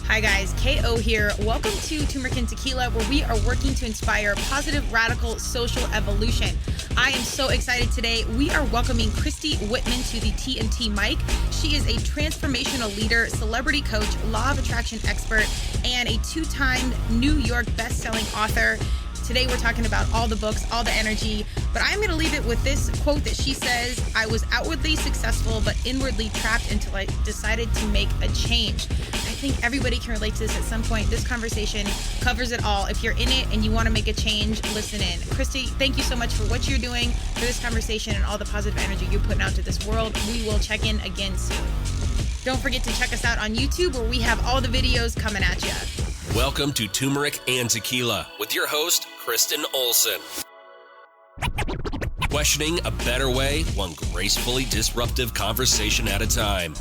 Hi guys, KO here. Welcome to Turmeric and Tequila, where we are working to inspire positive, radical social evolution. I am so excited today. We are welcoming Christy Whitman to the T&T mic. She is a transformational leader, celebrity coach, law of attraction expert, and a two-time New York best-selling author. Today we're talking about all the books, all the energy, but I'm going to leave it with this quote that she says, "I was outwardly successful, but inwardly trapped until I decided to make a change." I think everybody can relate to this at some point. This conversation covers it all. If you're in it and you want to make a change, listen in. Christy, thank you so much for what you're doing, for this conversation, and all the positive energy you're putting out to this world. We will check in again soon. Don't forget to check us out on YouTube, where we have all the videos coming at you. Welcome to Turmeric and Tequila with your host, Kristen Olson. Questioning a better way, one gracefully disruptive conversation at a time.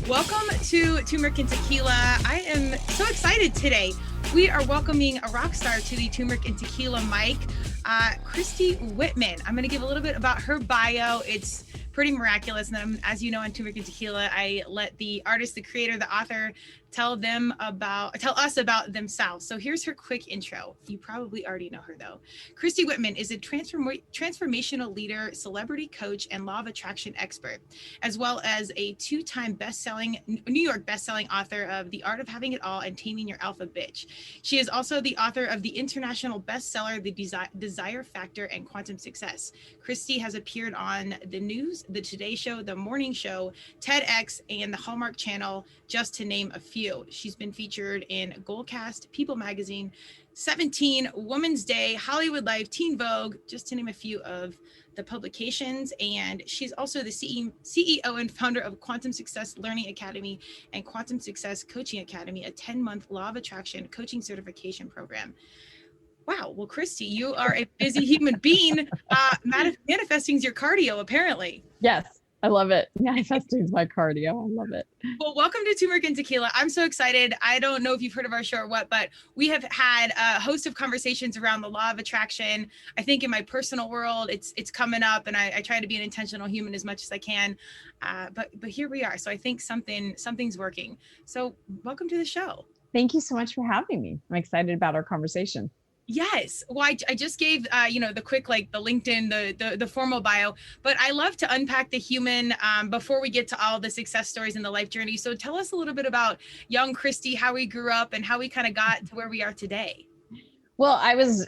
Welcome to Turmeric and Tequila. I am so excited today. We are welcoming a rock star to the Turmeric and Tequila mic, Christy Whitman. I'm going to give a little bit about her bio. It's pretty miraculous. And as you know, on Turmeric and Tequila, I let the artist, the creator, the author tell us about themselves. So here's her quick intro. You probably already know her though. Christy Whitman is a transformational leader, celebrity coach, and law of attraction expert, as well as a two-time New York best-selling author of The Art of Having It All and Taming Your Alpha Bitch. She is also the author of the international bestseller, The Desire Factor and Quantum Success. Christy has appeared on the news, the Today Show, the Morning Show, TEDx, and the Hallmark Channel, just to name a few. She's been featured in Goldcast, People Magazine, 17, Woman's Day, Hollywood Life, Teen Vogue, just to name a few of the publications. And she's also the CEO and founder of Quantum Success Learning Academy and Quantum Success Coaching Academy, a 10-month law of attraction coaching certification program. Wow. Well, Christy, you are a busy human being. Manifesting's your cardio, apparently. Yes. I love it. Manifesting is my cardio. I love it. Well, welcome to Turmeric and Tequila. I'm so excited. I don't know if you've heard of our show or what, but we have had a host of conversations around the law of attraction. I think in my personal world, it's coming up, and I try to be an intentional human as much as I can. But here we are. So I think something's working. So welcome to the show. Thank you so much for having me. I'm excited about our conversation. Yes. Well, I just gave, the quick, like the LinkedIn, the formal bio, but I love to unpack the human before we get to all the success stories in the life journey. So tell us a little bit about young Christy, how we grew up and how we kind of got to where we are today. Well, I was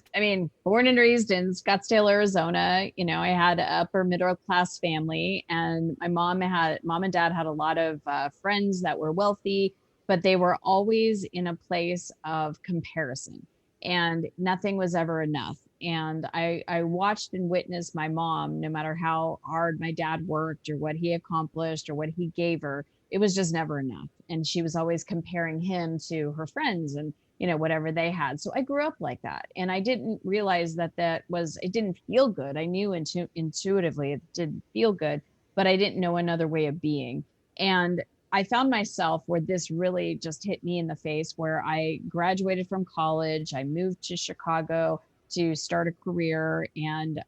born and raised in Scottsdale, Arizona. I had an upper middle class family, and my mom and dad had a lot of friends that were wealthy, but they were always in a place of comparison. And nothing was ever enough. And I watched and witnessed my mom, no matter how hard my dad worked or what he accomplished or what he gave her, it was just never enough. And she was always comparing him to her friends and, whatever they had. So I grew up like that. And I didn't realize it didn't feel good. I knew intuitively it didn't feel good, but I didn't know another way of being. And I found myself where this really just hit me in the face, where I graduated from college. I moved to Chicago to start a career, and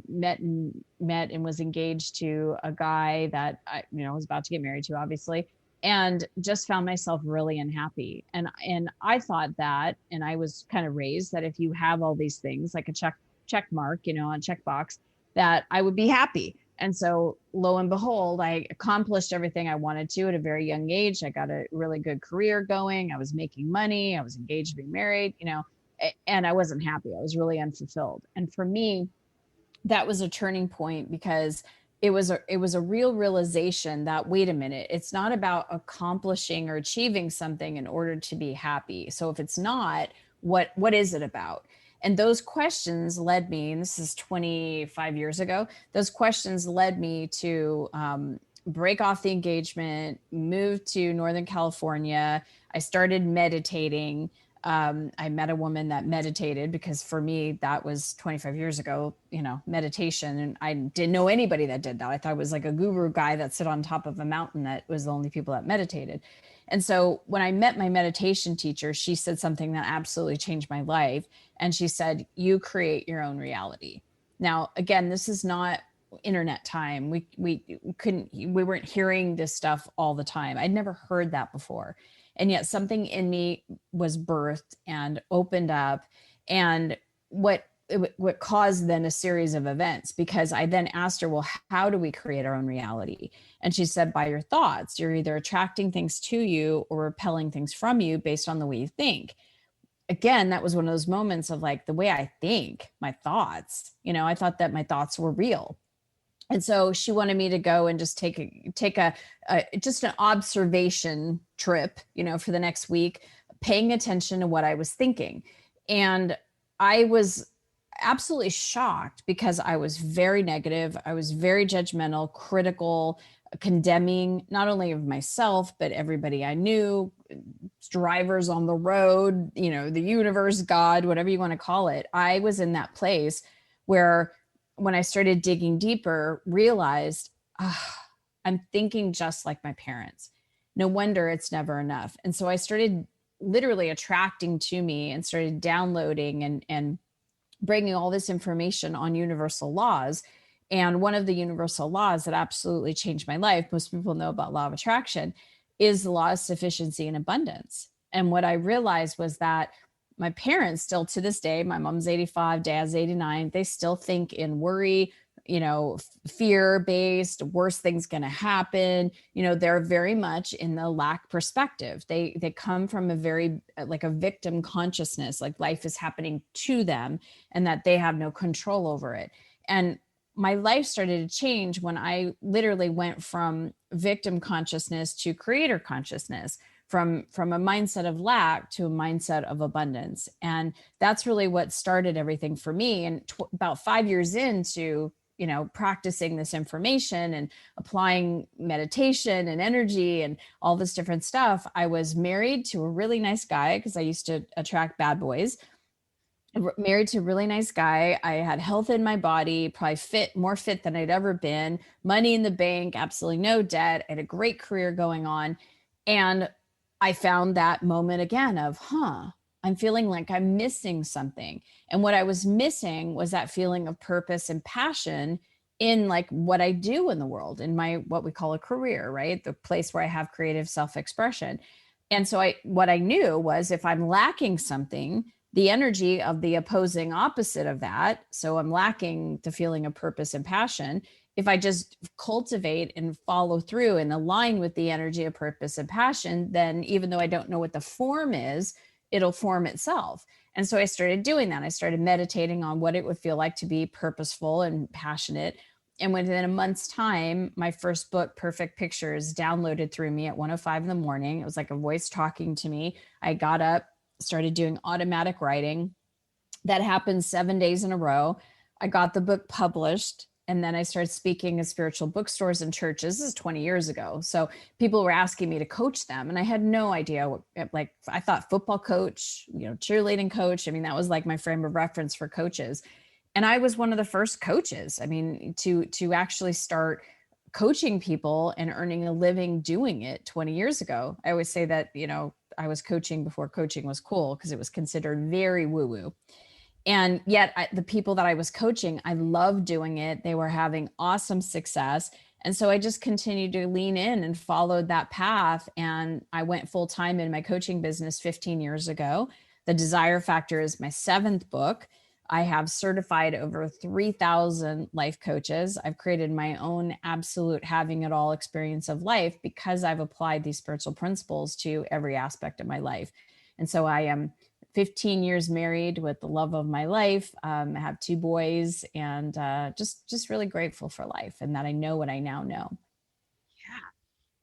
met and was engaged to a guy that I was about to get married to, obviously, and just found myself really unhappy. And I thought that, and I was kind of raised that if you have all these things, like a check mark, on checkbox, that I would be happy. And so lo and behold, I accomplished everything I wanted to at a very young age. I got a really good career going. I was making money. I was engaged to be married, and I wasn't happy. I was really unfulfilled. And for me, that was a turning point, because it was a real realization that, wait a minute, it's not about accomplishing or achieving something in order to be happy. So if it's not, what is it about? And those questions led me, and this is 25 years ago, those questions led me to break off the engagement, move to Northern California. I started meditating. I met a woman that meditated, because for me, that was 25 years ago, meditation. And I didn't know anybody that did that. I thought it was like a guru guy that sit on top of a mountain that was the only people that meditated. And so when I met my meditation teacher, she said something that absolutely changed my life. And she said, you create your own reality. Now, again, this is not internet time. We weren't hearing this stuff all the time. I'd never heard that before. And yet something in me was birthed and opened up. And what caused then a series of events, because I then asked her, well, how do we create our own reality? And she said, by your thoughts. You're either attracting things to you or repelling things from you based on the way you think. Again, that was one of those moments of like, the way I think, my thoughts, I thought that my thoughts were real. And so she wanted me to go and just take a just an observation trip, for the next week, paying attention to what I was thinking. And I was absolutely shocked because I was very negative. I was very judgmental, critical, condemning, not only of myself, but everybody I knew, drivers on the road, the universe, God, whatever you want to call it. I was in that place where, when I started digging deeper, realized I'm thinking just like my parents. No wonder it's never enough. And so I started literally attracting to me and started downloading and bringing all this information on universal laws. And one of the universal laws that absolutely changed my life, most people know about law of attraction, is the law of sufficiency and abundance. And what I realized was that my parents still, to this day, my mom's 85, dad's 89, they still think in worry, fear-based, worst things going to happen. They're very much in the lack perspective. They come from a very, like a victim consciousness, like life is happening to them and that they have no control over it. And my life started to change when I literally went from victim consciousness to creator consciousness, from a mindset of lack to a mindset of abundance. And that's really what started everything for me. And about 5 years into, practicing this information and applying meditation and energy and all this different stuff, I was married to a really nice guy, because I used to attract bad boys. Married to a really nice guy. I had health in my body, probably more fit than I'd ever been, money in the bank, absolutely no debt. I had a great career going on. And I found that moment again of, I'm feeling like I'm missing something. And what I was missing was that feeling of purpose and passion in like what I do in the world, in my, what we call a career, right? The place where I have creative self-expression. And so what I knew was, if I'm lacking something, the energy of the opposing opposite of that, so I'm lacking the feeling of purpose and passion, if I just cultivate and follow through and align with the energy of purpose and passion, then even though I don't know what the form is, it'll form itself. And so I started doing that. I started meditating on what it would feel like to be purposeful and passionate. And within a month's time, my first book, Perfect Pictures, downloaded through me at 1:05 in the morning. It was like a voice talking to me. I got up, started doing automatic writing. That happened 7 days in a row. I got the book published. And then I started speaking at spiritual bookstores and churches. This is 20 years ago. So people were asking me to coach them. And I had no idea what, like, I thought football coach, cheerleading coach. I mean, that was like my frame of reference for coaches. And I was one of the first coaches, to actually start coaching people and earning a living doing it 20 years ago. I always say that, I was coaching before coaching was cool, because it was considered very woo-woo. And yet the people that I was coaching, I loved doing it. They were having awesome success. And so I just continued to lean in and followed that path. And I went full time in my coaching business 15 years ago. The Desire Factor is my 7th book. I have certified over 3,000 life coaches. I've created my own absolute having it all experience of life, because I've applied these spiritual principles to every aspect of my life. And so I am 15 years married with the love of my life. I have 2 boys, and just really grateful for life and that I know what I now know. Yeah.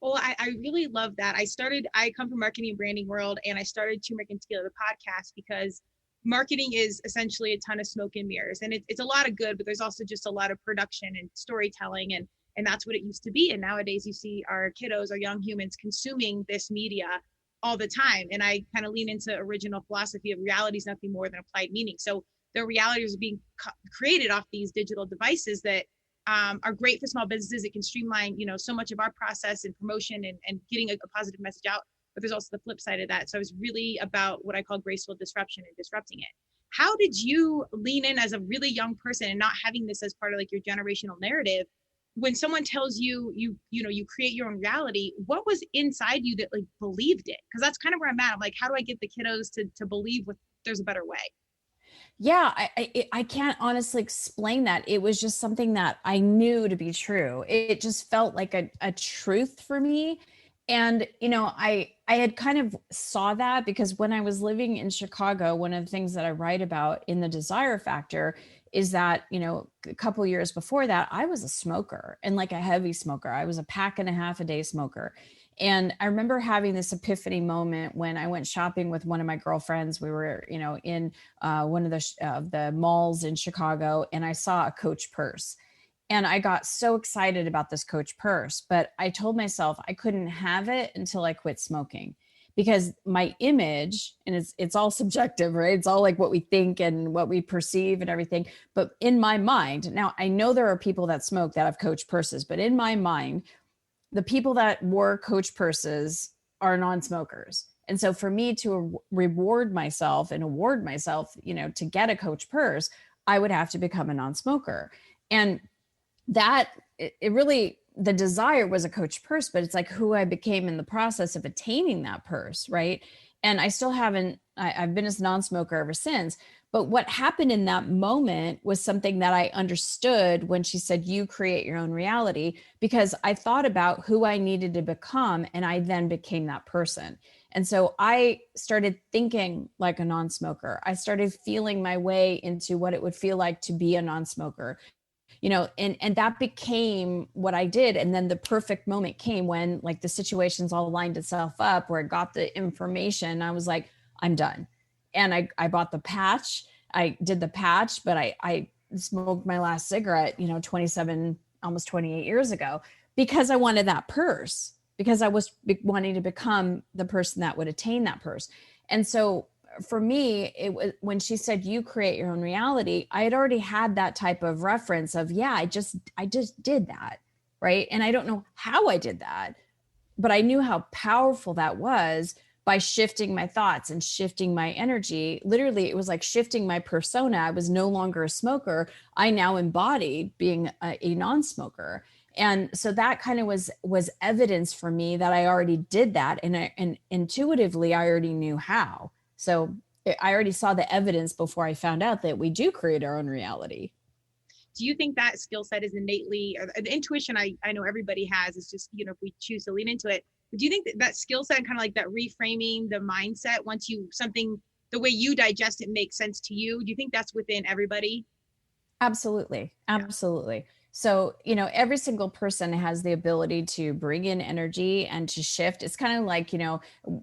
Well, I really love that. I come from marketing and branding world, and I started Turmeric and Tequila, the podcast, because marketing is essentially a ton of smoke and mirrors, and it's a lot of good, but there's also just a lot of production and storytelling, and that's what it used to be. And nowadays you see our kiddos, our young humans, consuming this media all the time. And I kind of lean into original philosophy of reality is nothing more than applied meaning. So the realities are being created off these digital devices that are great for small businesses. It can streamline, so much of our process and promotion and getting a positive message out. But there's also the flip side of that. So I was really about what I call graceful disruption and disrupting it. How did you lean in as a really young person and not having this as part of like your generational narrative? When someone tells you, you create your own reality, what was inside you that like believed it? Because that's kind of where I'm at. I'm like, how do I get the kiddos to believe there's a better way? Yeah, I can't honestly explain that. It was just something that I knew to be true. It just felt like a truth for me. And, I had kind of saw that because when I was living in Chicago, one of the things that I write about in the desire factor is that, a couple years before that, I was a smoker and like a heavy smoker. I was a pack and a half a day smoker. And I remember having this epiphany moment when I went shopping with one of my girlfriends. We were, in one of the malls in Chicago, and I saw a Coach purse. And I got so excited about this Coach purse, but I told myself I couldn't have it until I quit smoking because my image, and it's all subjective, right? It's all like what we think and what we perceive and everything. But in my mind, now I know there are people that smoke that have Coach purses, but in my mind, the people that wore Coach purses are non-smokers. And so for me to reward myself and award myself, to get a Coach purse, I would have to become a non-smoker. And that it really, the desire was a Coach purse, but it's like who I became in the process of attaining that purse. Right. And I still haven't, I've been a non-smoker ever since. But what happened in that moment was something that I understood when she said, you create your own reality, because I thought about who I needed to become. And I then became that person. And so I started thinking like a non-smoker. I started feeling my way into what it would feel like to be a non-smoker. And that became what I did. And then the perfect moment came when like the situations all lined itself up where I got the information. I was like, I'm done. And I bought the patch. I did the patch, but I smoked my last cigarette, 27, almost 28 years ago, because I wanted that purse, because I was wanting to become the person that would attain that purse. And so for me, it was when she said, you create your own reality, I had already had that type of reference of, yeah, I just did that. Right. And I don't know how I did that, but I knew how powerful that was by shifting my thoughts and shifting my energy. Literally, it was like shifting my persona. I was no longer a smoker. I now embodied being a non-smoker. And so that kind of was evidence for me that I already did that. And intuitively, I already knew how. So I already saw the evidence before I found out that we do create our own reality. Do you think that skill set is innately, or the intuition I know everybody has, is just, if we choose to lean into it, but do you think that skill set, kind of like that reframing the mindset, once the way you digest it makes sense to you, do you think that's within everybody? Absolutely. Absolutely. Yeah. So, every single person has the ability to bring in energy and to shift. It's kind of like,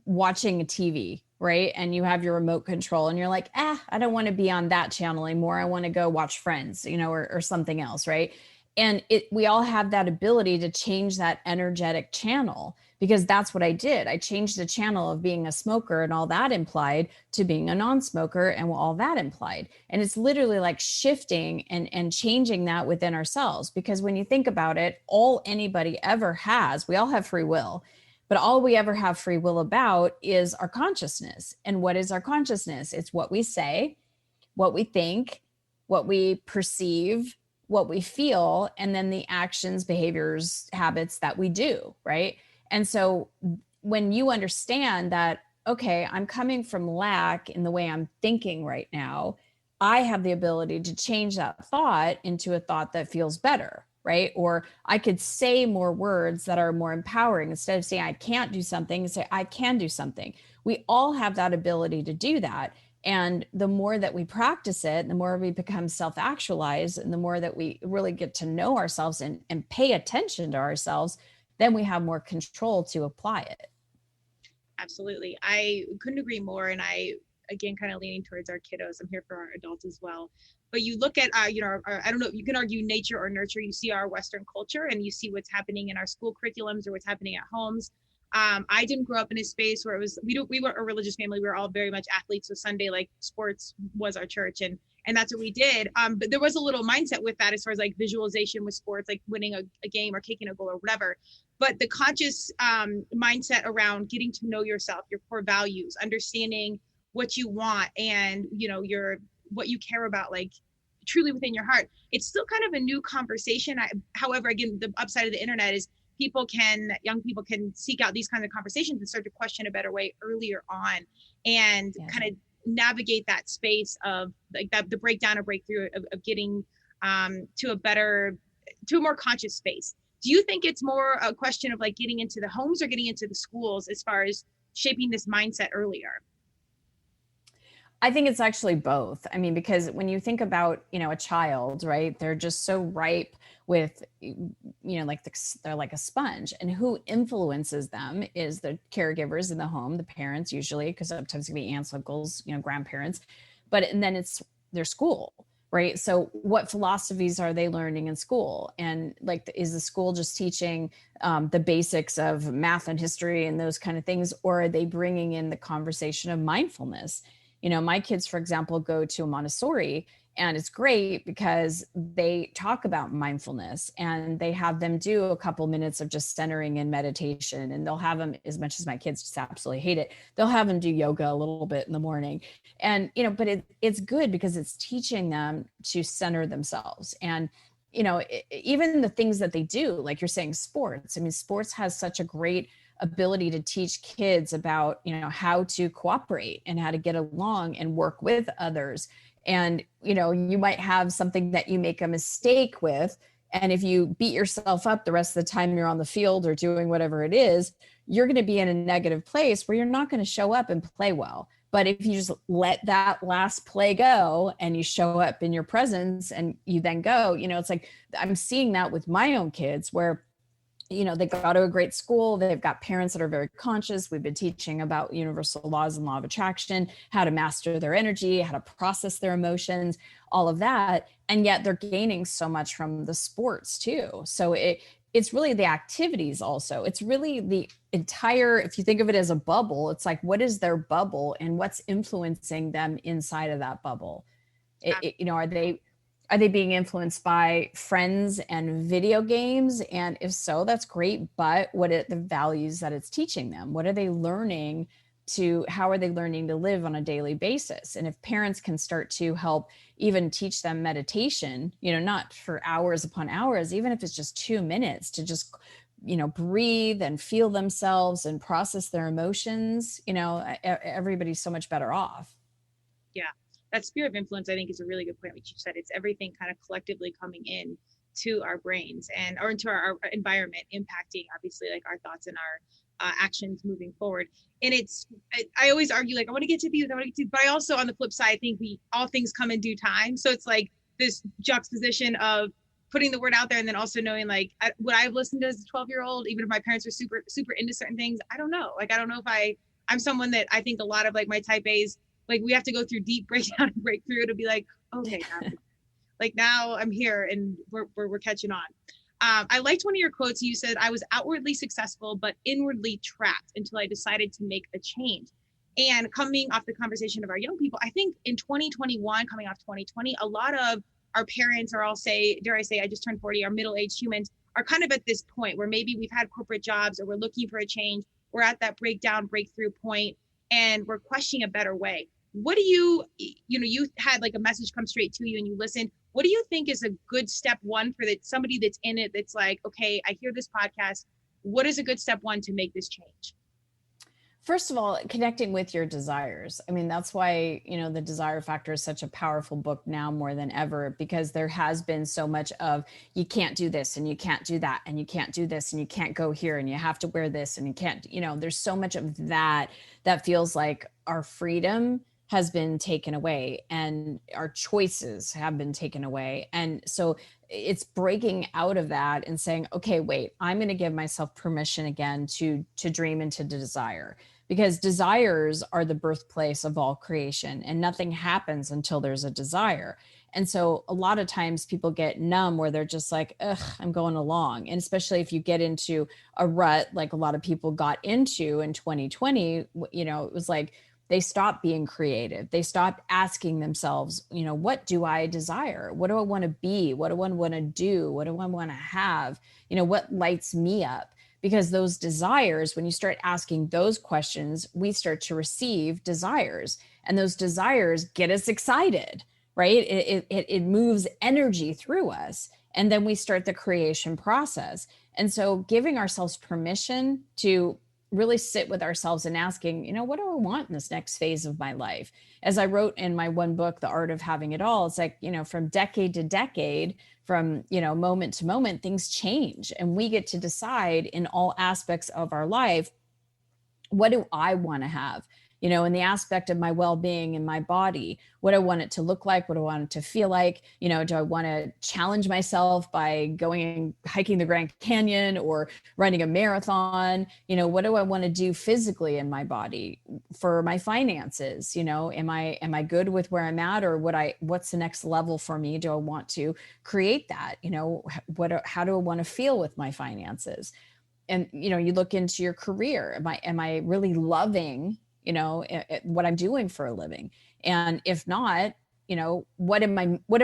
watching a TV, right? And you have your remote control and you're like, I don't want to be on that channel anymore. I want to go watch Friends, or something else, right? And we all have that ability to change that energetic channel, because that's what I did. I changed the channel of being a smoker and all that implied to being a non-smoker and all that implied. And it's literally like shifting and changing that within ourselves. Because when you think about it, all anybody ever has, we all have free will, but all we ever have free will about is our consciousness. And what is our consciousness? It's what we say, what we think, what we perceive, what we feel, and then the actions, behaviors, habits that we do, right? And so when you understand that, okay, I'm coming from lack in the way I'm thinking right now, I have the ability to change that thought into a thought that feels better, right? Or I could say more words that are more empowering. Instead of saying I can't do something, say I can do something. We all have that ability to do that. And the more that we practice it, the more we become self-actualized, and the more that we really get to know ourselves and pay attention to ourselves, then we have more control to apply it. Absolutely. I couldn't agree more. And I, again, kind of leaning towards our kiddos. I'm here for our adults as well. But you look at, I don't know, you can argue nature or nurture. You see our Western culture and you see what's happening in our school curriculums or what's happening at homes. I didn't grow up in a space where it was, we weren't a religious family. We were all very much athletes. So Sunday, like sports was our church, and that's what we did. But there was a little mindset with that as far as like visualization with sports, like winning a game or kicking a goal or whatever. But the conscious mindset around getting to know yourself, your core values, understanding what you want, and your what you care about, like truly within your heart. It's still kind of a new conversation. However, again, the upside of the internet is young people can seek out these kinds of conversations and start to question a better way earlier on, and kind of navigate that space of like the breakdown or breakthrough of getting to a more conscious space. Do you think it's more a question of like getting into the homes or getting into the schools as far as shaping this mindset earlier? I think it's actually both. I mean, because when you think about, a child, right, they're just so ripe with, like they're like a sponge, and who influences them is the caregivers in the home, the parents usually, because sometimes it can be aunts, uncles, grandparents, and then it's their school, right? So what philosophies are they learning in school? And like, is the school just teaching the basics of math and history and those kind of things? Or are they bringing in the conversation of mindfulness? My kids, for example, go to a Montessori, and it's great because they talk about mindfulness, and they have them do a couple minutes of just centering and meditation. And they'll have them, as much as my kids just absolutely hate it, they'll have them do yoga a little bit in the morning. And, but it's good because it's teaching them to center themselves. And, even the things that they do, like you're saying, sports. I mean, sports has such a great ability to teach kids about, how to cooperate and how to get along and work with others. And, you might have something that you make a mistake with. And if you beat yourself up the rest of the time you're on the field or doing whatever it is, you're going to be in a negative place where you're not going to show up and play well. But if you just let that last play go and you show up in your presence and you then go, it's like, I'm seeing that with my own kids where they go to a great school. They've got parents that are very conscious. We've been teaching about universal laws and law of attraction, how to master their energy, how to process their emotions, all of that. And yet they're gaining so much from the sports too. So it's really the activities also. It's really the entire, if you think of it as a bubble, it's like, what is their bubble and what's influencing them inside of that bubble? Are they being influenced by friends and video games? And if so, that's great. But what are the values that it's teaching them? What are they learning how are they learning to live on a daily basis? And if parents can start to help even teach them meditation, not for hours upon hours, even if it's just 2 minutes to just, breathe and feel themselves and process their emotions, everybody's so much better off. Yeah. That sphere of influence, I think, is a really good point, which you said. It's everything kind of collectively coming in to our brains or into our environment, impacting obviously like our thoughts and our actions moving forward. And I always argue, like, I want to get to these, but I also, on the flip side, think all things come in due time. So it's like this juxtaposition of putting the word out there and then also knowing, like, would I have listened as a 12-year-old, even if my parents were super, super into certain things? I don't know. Like, I don't know if I'm someone that I think a lot of like my type A's, like, we have to go through deep breakdown and breakthrough to be like, okay, now I'm here and we're catching on. I liked one of your quotes. You said, I was outwardly successful, but inwardly trapped until I decided to make a change. And coming off the conversation of our young people, I think in 2021, coming off 2020, a lot of our parents, or dare I say, I just turned 40, our middle-aged humans are kind of at this point where maybe we've had corporate jobs or we're looking for a change. We're at that breakthrough point, and we're questioning a better way. What do you had like a message come straight to you and you listened. What do you think is a good step one for somebody that's in it, that's like, okay, I hear this podcast. What is a good step one to make this change? First of all, connecting with your desires. I mean, that's why, the Desire Factor is such a powerful book now more than ever, because there has been so much of, you can't do this and you can't do that and you can't do this and you can't go here and you have to wear this and you can't, there's so much of that feels like our freedom has been taken away and our choices have been taken away. And so it's breaking out of that and saying, okay, wait, I'm going to give myself permission again to dream into desire, because desires are the birthplace of all creation and nothing happens until there's a desire. And so a lot of times people get numb where they're just like, ugh, I'm going along. And especially if you get into a rut, like a lot of people got into in 2020, it was like, they stopped being creative. They stopped asking themselves, what do I desire? What do I want to be? What do I want to do? What do I want to have? What lights me up? Because those desires, when you start asking those questions, we start to receive desires, and those desires get us excited, right? It moves energy through us. And then we start the creation process. And so giving ourselves permission to really sit with ourselves and asking, what do I want in this next phase of my life? As I wrote in my one book, The Art of Having It All, it's like, from decade to decade, from, moment to moment, things change. And we get to decide in all aspects of our life, what do I want to have? In the aspect of my well-being in my body, what I want it to look like, what I want it to feel like, do I want to challenge myself by going and hiking the Grand Canyon or running a marathon? What do I want to do physically in my body? For my finances, am I good with where I'm at, or what's the next level for me? Do I want to create that? How do I want to feel with my finances? And, you look into your career. Am I really loving what I'm doing for a living? And if not, what am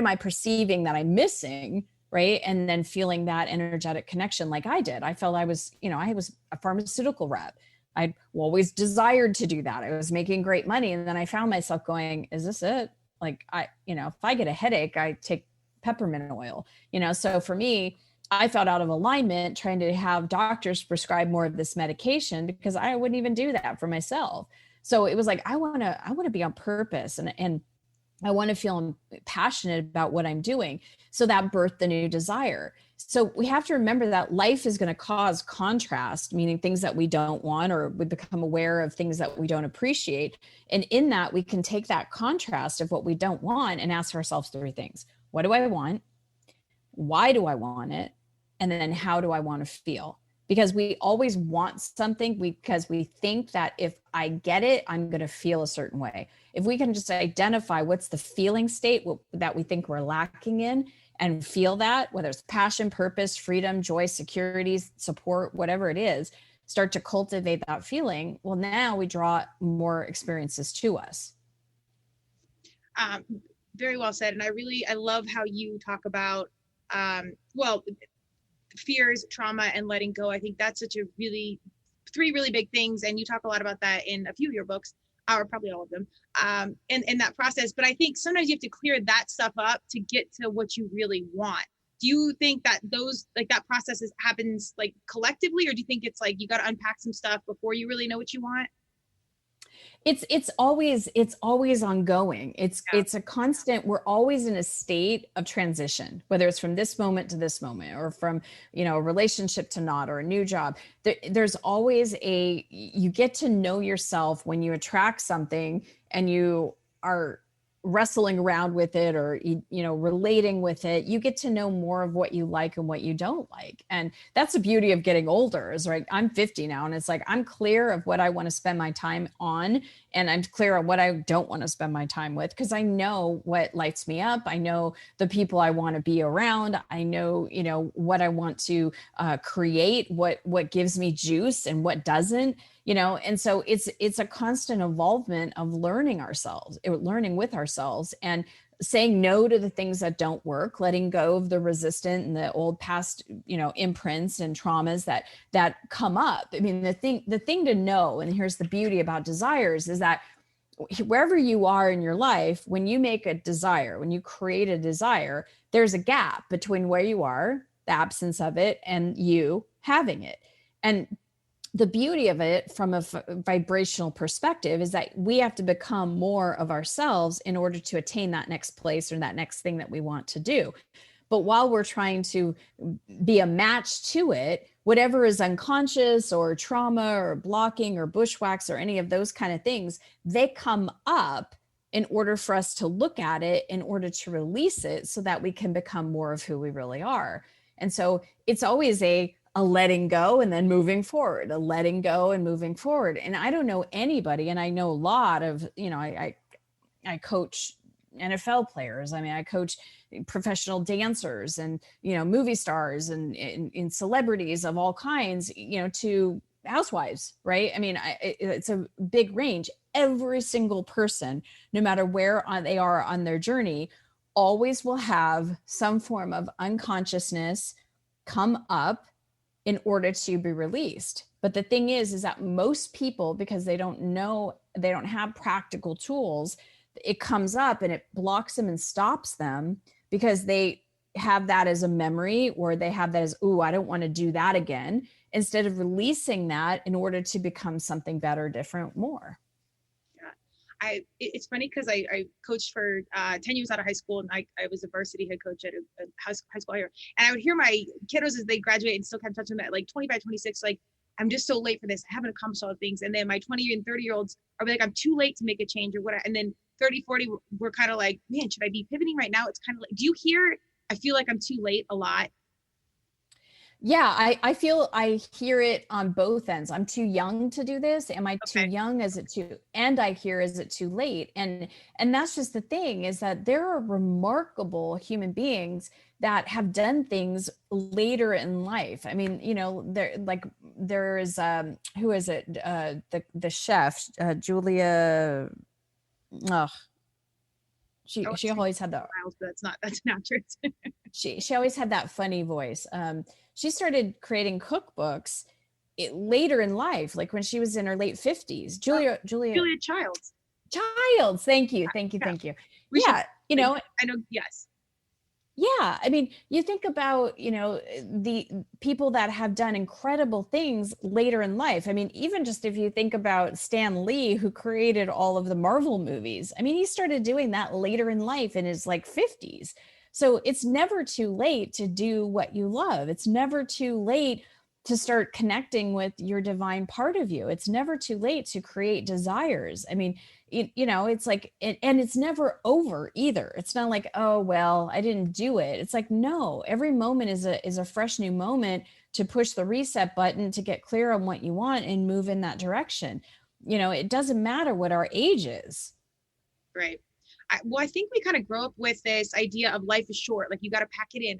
I perceiving that I'm missing? Right. And then feeling that energetic connection like I did. I felt I was a pharmaceutical rep. I'd always desired to do that. I was making great money. And then I found myself going, is this it? Like if I get a headache, I take peppermint oil, so for me, I felt out of alignment trying to have doctors prescribe more of this medication because I wouldn't even do that for myself. So it was like, I want to be on purpose, and I want to feel passionate about what I'm doing. So that birthed the new desire. So we have to remember that life is going to cause contrast, meaning things that we don't want, or we become aware of things that we don't appreciate. And in that, we can take that contrast of what we don't want and ask ourselves three things. What do I want? Why do I want it? And then how do I want to feel? Because we always want something because we think that if I get it, I'm going to feel a certain way. If we can just identify what's the feeling state that we think we're lacking in and feel that, whether it's passion, purpose, freedom, joy, security, support, whatever it is, start to cultivate that feeling. Well, now we draw more experiences to us. Very well said. And I love how you talk about, fears, trauma, and letting go. I think that's three really big things. And you talk a lot about that in a few of your books, or probably all of them, in that process. But I think sometimes you have to clear that stuff up to get to what you really want. Do you think that that process happens like collectively, or do you think it's like you got to unpack some stuff before you really know what you want? It's always ongoing. It's a constant. We're always in a state of transition, whether it's from this moment to this moment, or from, a relationship to not, or a new job. There's always you get to know yourself when you attract something and you are wrestling around with it, or relating with it. You get to know more of what you like and what you don't like. And that's the beauty of getting older, is right. I'm 50 now, and it's like I'm clear of what I want to spend my time on, and I'm clear on what I don't want to spend my time with, because I know what lights me up. I know the people I want to be around. I know, what I want to create, what gives me juice and what doesn't. And so it's a constant involvement of learning with ourselves, and saying no to the things that don't work, letting go of the resistant and the old past, imprints and traumas that come up. I mean, the thing to know, and here's the beauty about desires, is that wherever you are in your life, when you make a desire, when you create a desire, there's a gap between where you are, the absence of it, and you having it. And the beauty of it from a vibrational perspective is that we have to become more of ourselves in order to attain that next place or that next thing that we want to do. But while we're trying to be a match to it, whatever is unconscious or trauma or blocking or bushwhacks or any of those kind of things, they come up in order for us to look at it, in order to release it, so that we can become more of who we really are. And so it's always a letting go and then moving forward, a letting go and moving forward. And I don't know anybody, and I know a lot of, I coach NFL players. I mean, I coach professional dancers and, movie stars and celebrities of all kinds, to housewives, right? I mean, it's a big range. Every single person, no matter where they are on their journey, always will have some form of unconsciousness come up in order to be released. But the thing is that most people, because they don't have practical tools, it comes up and it blocks them and stops them because they have that as a memory, or they have that as, oh, I don't want to do that again, instead of releasing that in order to become something better, different, more. It's funny because I coached for 10 years out of high school, and I was a varsity head coach at a high school here. And I would hear my kiddos as they graduate and still kind of touch them at like 25, 26, like, I'm just so late for this. I haven't accomplished all the things. And then my 20 and 30-year-olds are like, I'm too late to make a change or whatever. And then 30, 40, we're kind of like, man, should I be pivoting right now? It's kind of like, do you hear, I feel like I'm too late a lot? Yeah, I feel I hear it on both ends. I'm too young to do this. Am I too young? Is it too, and I hear, is it too late? And that's just the thing, is that there are remarkable human beings that have done things later in life. I mean, you know, there's who is it? The chef, Julia. Oh, she always had that. That's not true. She always had that funny voice. She started creating cookbooks later in life, like when she was in her late 50s. Julia Childs. Thank you. Yeah, you know, I know. Yes. Yeah. I mean, you think about, you know, the people that have done incredible things later in life. I mean, even just if you think about Stan Lee, who created all of the Marvel movies, I mean, he started doing that later in life in his like 50s. So it's never too late to do what you love. It's never too late to start connecting with your divine part of you. It's never too late to create desires. I mean, you know, it's like, and it's never over either. It's not like, oh, well, I didn't do it. It's like, no, every moment is a fresh new moment to push the reset button, to get clear on what you want and move in that direction. You know, it doesn't matter what our age is. Right. I think we kind of grow up with this idea of life is short. Like, you got to pack it in.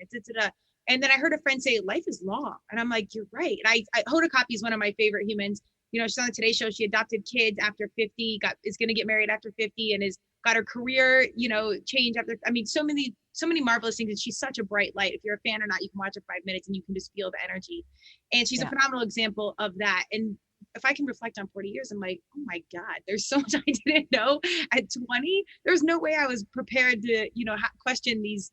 And then I heard a friend say, life is long. And I'm like, you're right. And Hoda Kotb is one of my favorite humans. You know, she's on the Today Show. She adopted kids after 50, is going to get married after 50, and got her career, you know, change after. I mean, so many marvelous things. And she's such a bright light. If you're a fan or not, you can watch her 5 minutes and you can just feel the energy. And she's a phenomenal example of that. And if I can reflect on 40 years, I'm like, oh my God, there's so much I didn't know at 20. There's no way I was prepared to, you know, question these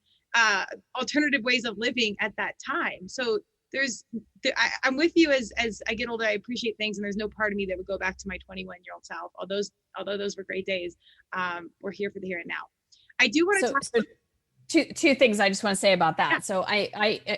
alternative ways of living at that time. So I'm with you as I get older. I appreciate things, and there's no part of me that would go back to my 21-year-old self. Although those were great days, we're here for the here and now. I do want to talk. So two things I just want to say about that. Yeah. So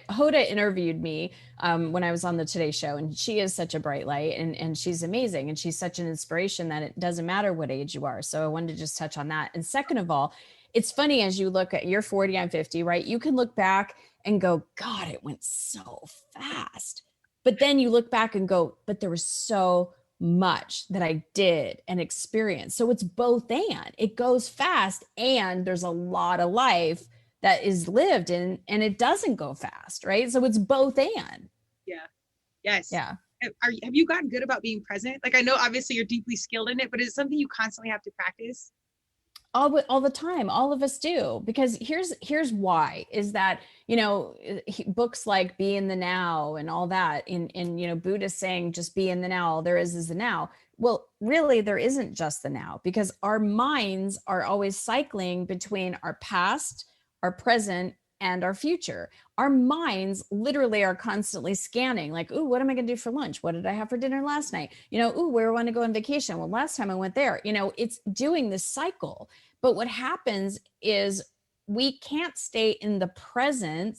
Hoda interviewed me when I was on the Today Show, and she is such a bright light, and she's amazing, and she's such an inspiration that it doesn't matter what age you are. So I wanted to just touch on that. And second of all, it's funny, as you look at, you're 40, I'm 50, right? You can look back and go, God, it went so fast. But then you look back and go, but there was so much that I did and experienced. So it's both and. It goes fast, and there's a lot of life that is lived in, and it doesn't go fast, right? So it's both and. Yeah. Yes. Yeah. Have you gotten good about being present? Like, I know obviously you're deeply skilled in it, but is it something you constantly have to practice? All the time. All of us do, because here's why, is that, you know, books like Be in the Now and all that, in you know, Buddhists saying just be in the now, all there is the now. Well, really, there isn't just the now, because our minds are always cycling between our past, our present, and our future. Our minds literally are constantly scanning, like, ooh, what am I going to do for lunch? What did I have for dinner last night? You know, ooh, where do I want to go on vacation? Well, last time I went there. You know, it's doing this cycle. But what happens is we can't stay in the present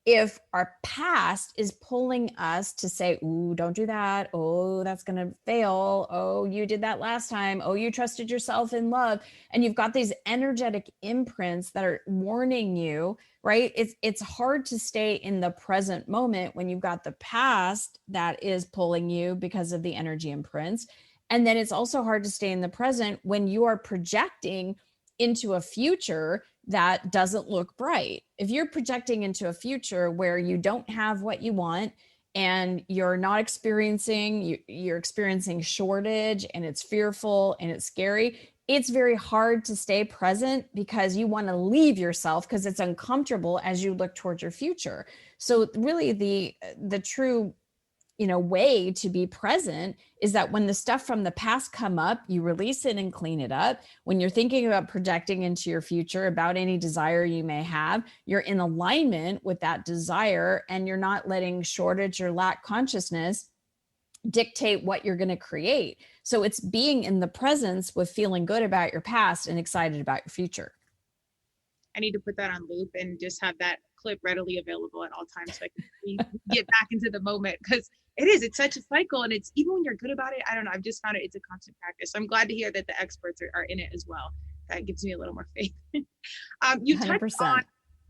if our past is pulling us to say, ooh, don't do that. Oh, that's going to fail. Oh, you did that last time. Oh, you trusted yourself in love. And you've got these energetic imprints that are warning you, right? It's hard to stay in the present moment when you've got the past that is pulling you because of the energy imprints. And then it's also hard to stay in the present when you are projecting into a future that doesn't look bright. If you're projecting into a future where you don't have what you want, and you're not you're experiencing shortage, and it's fearful and it's scary, it's very hard to stay present, because you want to leave yourself because it's uncomfortable as you look towards your future. So really the true way to be present is that when the stuff from the past come up, you release it and clean it up. When you're thinking about projecting into your future about any desire you may have, you're in alignment with that desire, and you're not letting shortage or lack consciousness dictate what you're going to create. So it's being in the presence with feeling good about your past and excited about your future. I need to put that on loop and just have that clip readily available at all times so I can get back into the moment, because it's such a cycle, and it's even when you're good about it, I don't know, I've just found it's a constant practice. So I'm glad to hear that the experts are in it as well. That gives me a little more faith. You 100%. touched on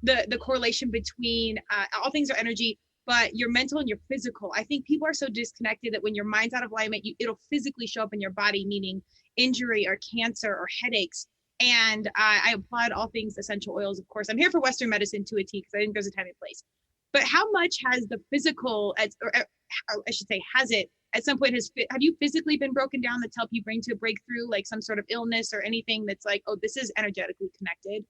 the correlation between all things are energy, but your mental and your physical. I think people are so disconnected that when your mind's out of alignment, it'll physically show up in your body, meaning injury or cancer or headaches. And I applaud all things essential oils, of course. I'm here for Western medicine to a T, because I think there's a time and place. But how much has the physical, or I should say, has it at some point, have you physically been broken down that's helped you bring to a breakthrough, like some sort of illness or anything that's like, oh, this is energetically connected?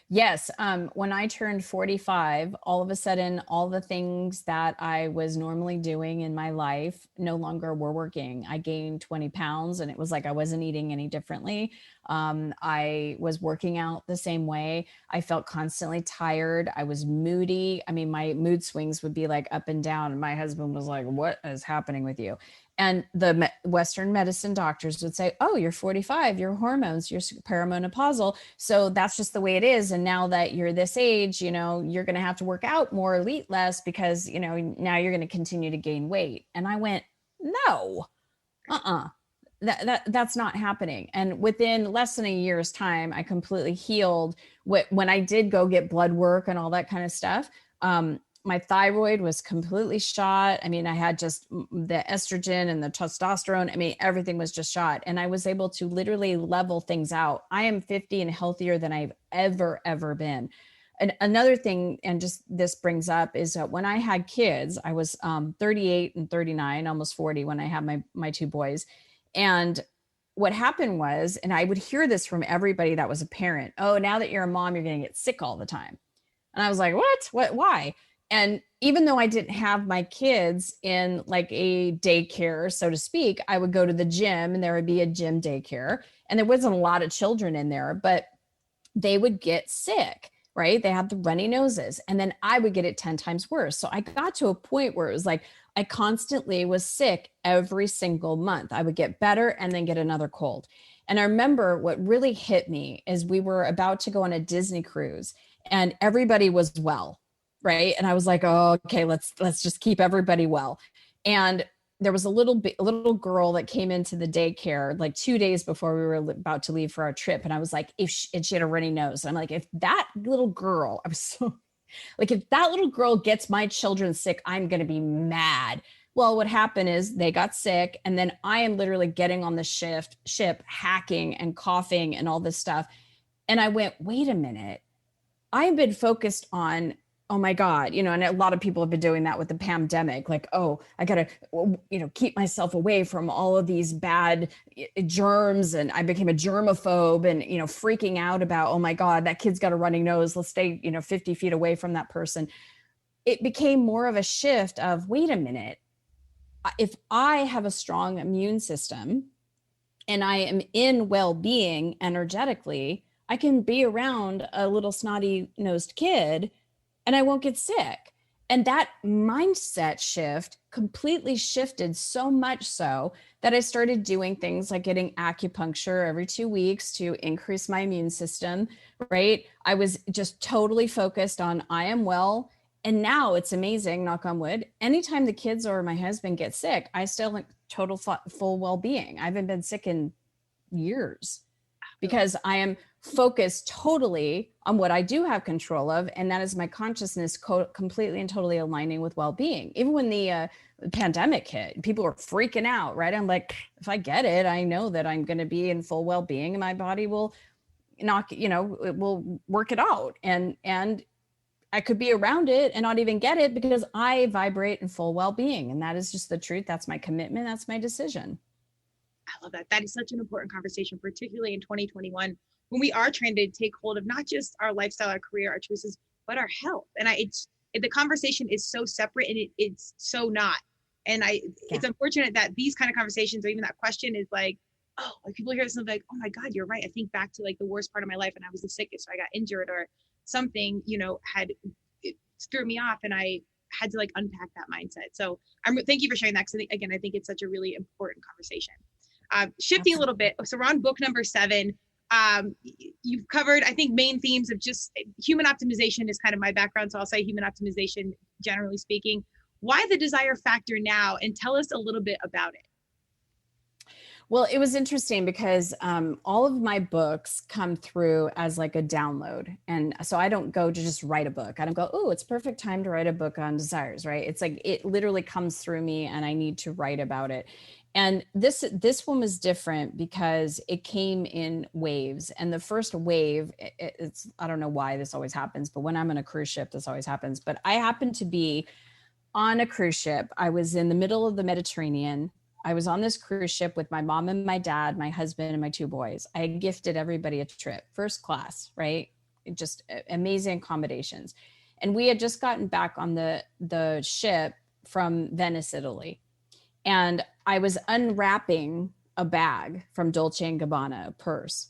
Yes. When I turned 45, all of a sudden, all the things that I was normally doing in my life no longer were working. I gained 20 pounds, and it was like I wasn't eating any differently. I was working out the same way. I felt constantly tired. I was moody. I mean, my mood swings would be like up and down. And my husband was like, "What is happening with you?" And the Western medicine doctors would say, "Oh, you're 45, your hormones, you're perimenopausal. So that's just the way it is. And now that you're this age, you're going to have to work out more, eat less, because, now you're going to continue to gain weight." And I went, "No, that's not happening." And within less than a year's time, I completely healed. When I did go get blood work and all that kind of stuff, my thyroid was completely shot. I mean, I had just the estrogen and the testosterone. I mean, everything was just shot. And I was able to literally level things out. I am 50 and healthier than I've ever been. And another thing, and just this brings up, is that when I had kids, I was 38 and 39, almost 40 when I had my two boys. And what happened was, and I would hear this from everybody that was a parent, "Oh, now that you're a mom, you're going to get sick all the time." And I was like, what, why? And even though I didn't have my kids in like a daycare, so to speak, I would go to the gym, and there would be a gym daycare, and there wasn't a lot of children in there, but they would get sick, right? They had the runny noses, and then I would get it 10 times worse. So I got to a point where it was like, I constantly was sick every single month. I would get better and then get another cold. And I remember what really hit me is we were about to go on a Disney cruise, and everybody was well. Right. And I was like, "Oh, okay, let's just keep everybody well." And there was a little girl that came into the daycare like 2 days before we were about to leave for our trip. And I was like, and she had a runny nose. And I'm like, if that little girl, I was so like, if that little girl gets my children sick, I'm going to be mad. Well, what happened is they got sick. And then I am literally getting on the ship, hacking and coughing and all this stuff. And I went, wait a minute. I've been focused on, oh my God, and a lot of people have been doing that with the pandemic. Like, oh, I got to, keep myself away from all of these bad germs. And I became a germaphobe and, freaking out about, oh my God, that kid's got a running nose. Let's stay, 50 feet away from that person. It became more of a shift of, wait a minute, if I have a strong immune system and I am in well-being energetically, I can be around a little snotty-nosed kid and I won't get sick. And that mindset shift completely shifted, so much so that I started doing things like getting acupuncture every 2 weeks to increase my immune system, right? I was just totally focused on, I am well. And now it's amazing, knock on wood, anytime the kids or my husband get sick, I still have total full well-being. I haven't been sick in years because I am focused totally on what I do have control of. And that is my consciousness completely and totally aligning with well-being. Even when the pandemic hit, people were freaking out, right? I'm like, if I get it, I know that I'm going to be in full well-being and my body will it will work it out. And I could be around it and not even get it because I vibrate in full well-being. And that is just the truth. That's my commitment. That's my decision. I love that. That is such an important conversation, particularly in 2021, when we are trying to take hold of not just our lifestyle, our career, our choices, but our health. And the conversation is so separate and it's so not. And it's unfortunate that these kind of conversations, or even that question is like, oh, like people hear this and like, oh my God, you're right. I think back to like the worst part of my life and I was the sickest, or I got injured, or something, it threw me off, and I had to like unpack that mindset. So thank you for sharing that. Cause I think it's such a really important conversation. Shifting a little bit. So we're on book number 7. You've covered, I think, main themes of just human optimization is kind of my background. So I'll say human optimization, generally speaking. Why the desire factor now? And tell us a little bit about it. Well, it was interesting because all of my books come through as like a download. And so I don't go to just write a book. I don't go, oh, it's perfect time to write a book on desires, right? It's like it literally comes through me and I need to write about it. And this one was different because it came in waves. And the first wave, it's I don't know why this always happens, but when I'm on a cruise ship, this always happens. But I happened to be on a cruise ship. I was in the middle of the Mediterranean. I was on this cruise ship with my mom and my dad, my husband and my 2 boys. I had gifted everybody a trip, first class, right? Just amazing accommodations. And we had just gotten back on the ship from Venice, Italy. And I was unwrapping a bag from Dolce & Gabbana, a purse.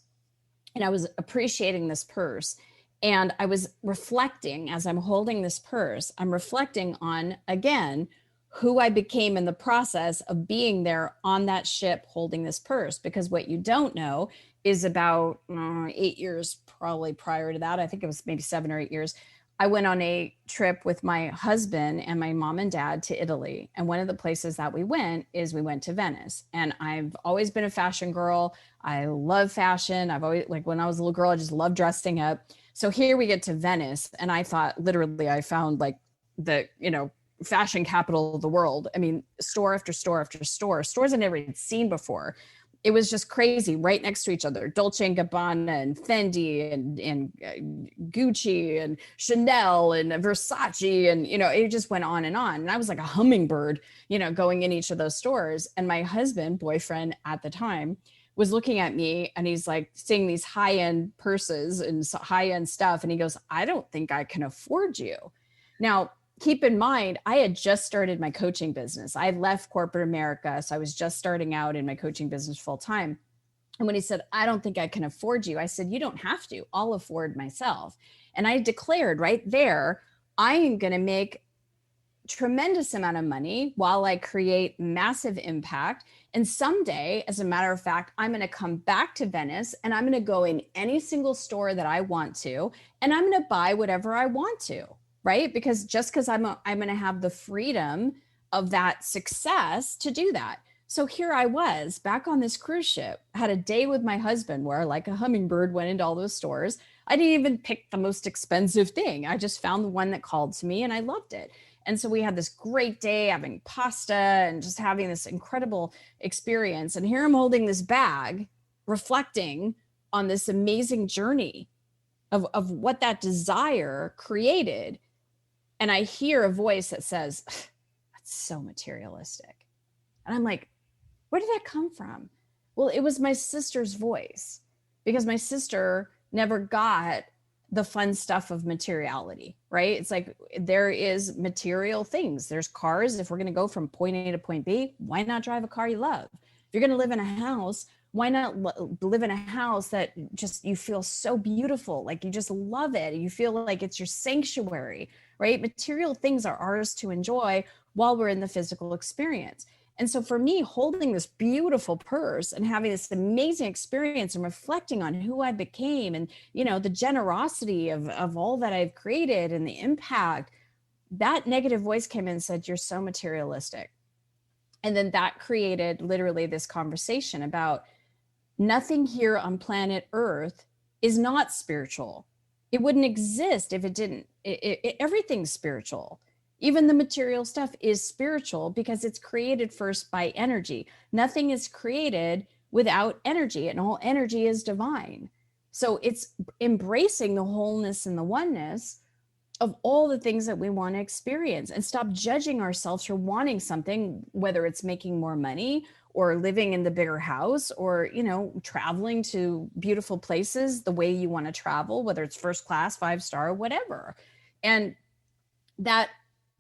And I was appreciating this purse. And I was reflecting as I'm holding this purse, I'm reflecting on, again, who I became in the process of being there on that ship holding this purse. Because what you don't know is about 8 years probably prior to that, I think it was maybe 7 or 8 years, I went on a trip with my husband and my mom and dad to Italy. And one of the places that we went to Venice. And I've always been a fashion girl. I love fashion. I've always, like when I was a little girl, I just loved dressing up. So here we get to Venice. And I thought literally I found like the, fashion capital of the world. I mean, store after store after store, stores I never had seen before. It was just crazy, right next to each other. Dolce & Gabbana and Fendi and Gucci and Chanel and Versace. And, it just went on. And I was like a hummingbird, going in each of those stores. And my husband, boyfriend at the time, was looking at me and he's like seeing these high-end purses and high-end stuff. And he goes, I don't think I can afford you. Now, keep in mind, I had just started my coaching business. I left corporate America. So I was just starting out in my coaching business full time. And when he said, I don't think I can afford you, I said, you don't have to. I'll afford myself. And I declared right there, I am going to make tremendous amount of money while I create massive impact. And someday, as a matter of fact, I'm going to come back to Venice and I'm going to go in any single store that I want to, and I'm going to buy whatever I want to. Right? Because I'm going to have the freedom of that success to do that. So here I was back on this cruise ship, had a day with my husband where like a hummingbird went into all those stores. I didn't even pick the most expensive thing. I just found the one that called to me and I loved it. And so we had this great day having pasta and just having this incredible experience. And here I'm holding this bag, reflecting on this amazing journey of what that desire created. And I hear a voice that says, that's so materialistic. And I'm like, where did that come from? Well, it was my sister's voice, because my sister never got the fun stuff of materiality, right? It's like there is material things. There's cars. If we're going to go from point A to point B, why not drive a car you love? If you're going to live in a house, why not live in a house that just you feel so beautiful, like you just love it. You feel like it's your sanctuary, right? Material things are ours to enjoy while we're in the physical experience. And so for me, holding this beautiful purse and having this amazing experience and reflecting on who I became and, the generosity of all that I've created and the impact, that negative voice came in and said, you're so materialistic. And then that created literally this conversation about nothing here on planet Earth is not spiritual. It wouldn't exist if it didn't. Everything's spiritual. Even the material stuff is spiritual because it's created first by energy. Nothing is created without energy, and all energy is divine. So it's embracing the wholeness and the oneness of all the things that we want to experience, and stop judging ourselves for wanting something, whether it's making more money or living in the bigger house or, traveling to beautiful places the way you want to travel, whether it's first class, 5-star, whatever. And that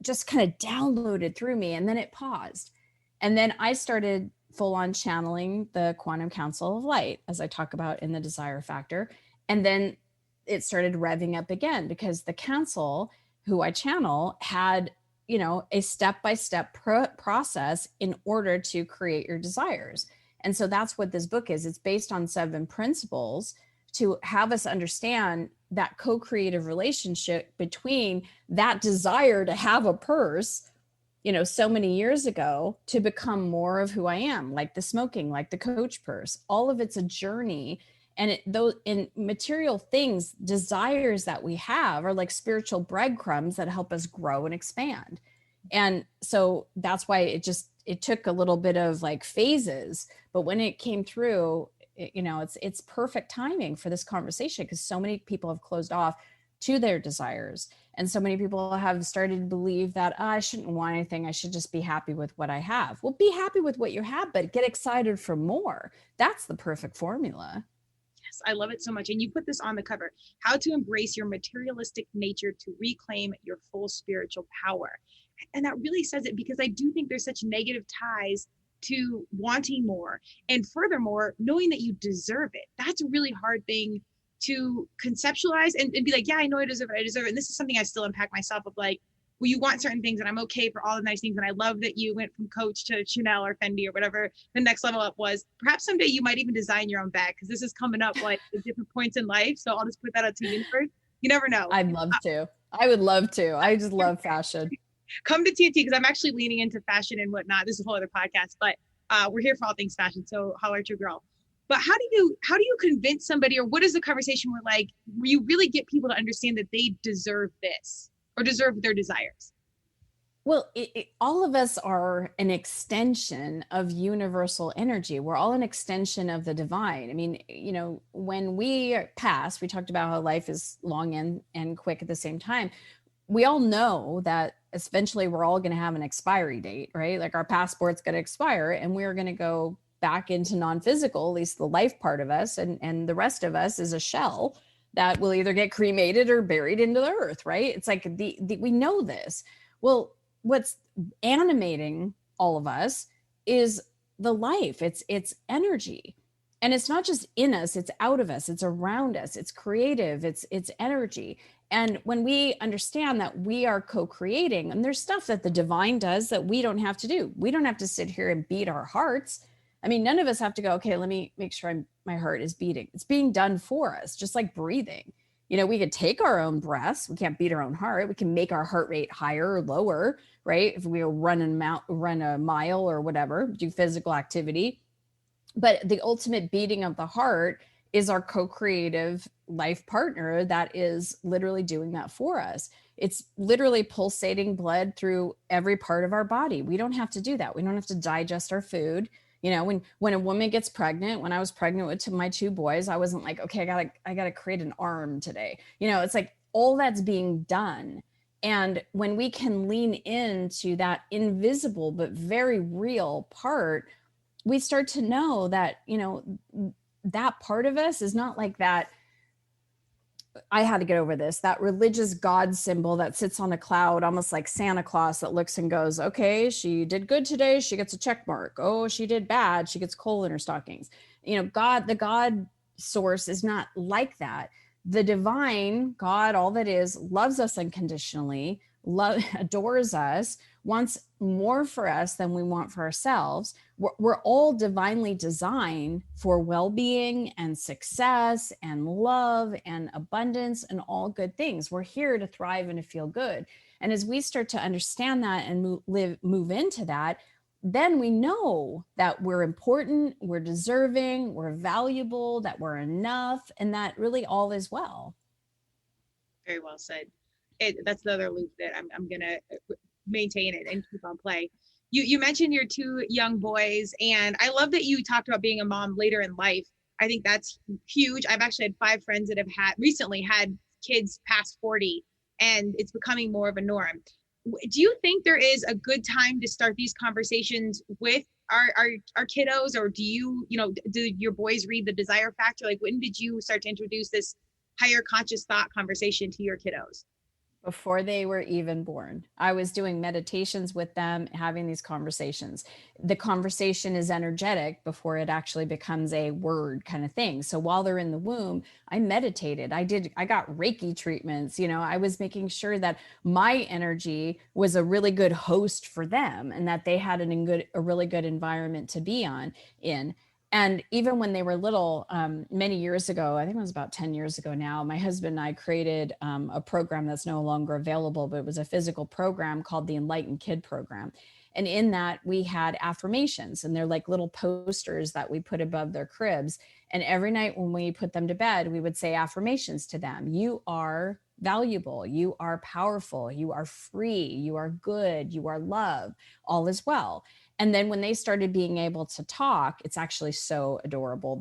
just kind of downloaded through me, and then it paused. And then I started full on channeling the quantum council of light, as I talk about in the desire factor. And then it started revving up again, because the council who I channel had, a step-by-step process in order to create your desires. And so that's what this book is. It's based on 7 principles to have us understand that co-creative relationship between that desire to have a purse, so many years ago, to become more of who I am, like the smoking, like the Coach purse. All of it's a journey. And those in material things, desires that we have are like spiritual breadcrumbs that help us grow and expand. And so that's why it took a little bit of like phases, but when it came through, it's perfect timing for this conversation, because so many people have closed off to their desires. And so many people have started to believe that I shouldn't want anything. I should just be happy with what I have. Well, be happy with what you have, but get excited for more. That's the perfect formula. Yes, I love it so much. And you put this on the cover, how to embrace your materialistic nature to reclaim your full spiritual power. And that really says it, because I do think there's such negative ties to wanting more. And furthermore, knowing that you deserve it. That's a really hard thing to conceptualize and be like, yeah, I know I deserve it. And this is something I still unpack myself of like, well, you want certain things and I'm okay for all the nice things. And I love that you went from Coach to Chanel or Fendi or whatever the next level up was. Perhaps someday you might even design your own bag, because this is coming up like at different points in life. So I'll just put that out to the universe. You never know. I'd love to. I would love to. I just love fashion. Come to T&T, because I'm actually leaning into fashion and whatnot. This is a whole other podcast, but we're here for all things fashion. So holler at your girl. But how do you convince somebody, or what is the conversation where you really get people to understand that they deserve this or deserve their desires? Well, all of us are an extension of universal energy. We're all an extension of the divine. I mean, when we pass, we talked about how life is long and quick at the same time. We all know that eventually we're all going to have an expiry date, right? Like our passport's going to expire and we're going to go back into non-physical, at least the life part of us. And the rest of us is a shell that will either get cremated or buried into the earth, right? It's like we know this. Well, what's animating all of us is the life. It's energy. And it's not just in us, it's out of us, it's around us, it's creative, it's energy. And when we understand that we are co-creating, and there's stuff that the divine does that we don't have to do. We don't have to sit here and beat our hearts. I mean, none of us have to go, okay, let me make sure my heart is beating. It's being done for us, just like breathing. We could take our own breaths. We can't beat our own heart. We can make our heart rate higher or lower, right? If we run a mile or whatever, do physical activity. But the ultimate beating of the heart is our co-creative life partner that is literally doing that for us. It's literally pulsating blood through every part of our body. We don't have to do that. We don't have to digest our food. When a woman gets pregnant, when I was pregnant with my 2 boys, I wasn't like, okay, I gotta create an arm today. It's like all that's being done. And when we can lean into that invisible but very real part, we start to know that, that part of us is not like that. I had to get over this, that religious God symbol that sits on a cloud, almost like Santa Claus, that looks and goes, okay, she did good today, she gets a check mark. Oh, she did bad, she gets coal in her stockings. God, the God source is not like that. The divine God, all that is, loves us unconditionally, adores us, wants more for us than we want for ourselves. We're all divinely designed for well-being and success and love and abundance and all good things. We're here to thrive and to feel good. And as we start to understand that and move into that, then we know that we're important, we're deserving, we're valuable, that we're enough, and that really all is well. Very well said. That's the other loop that I'm going to maintain it and keep on play. You mentioned your 2 young boys, and I love that you talked about being a mom later in life. I think that's huge. I've actually had 5 friends that have recently had kids past 40, and it's becoming more of a norm. Do you think there is a good time to start these conversations with our kiddos, or do your boys read the desire factor? Like, when did you start to introduce this higher conscious thought conversation to your kiddos? Before they were even born. I was doing meditations with them, having these conversations. The conversation is energetic before it actually becomes a word kind of thing. So while they're in the womb, I meditated. I got Reiki treatments. I was making sure that my energy was a really good host for them and that they had a really good environment to be in. And even when they were little, many years ago, I think it was about 10 years ago now, my husband and I created a program that's no longer available, but it was a physical program called the Enlightened Kid Program. And in that, we had affirmations, and they're like little posters that we put above their cribs. And every night when we put them to bed, we would say affirmations to them. You are valuable. You are powerful. You are free. You are good. You are love. All is well. And then when they started being able to talk, it's actually so adorable.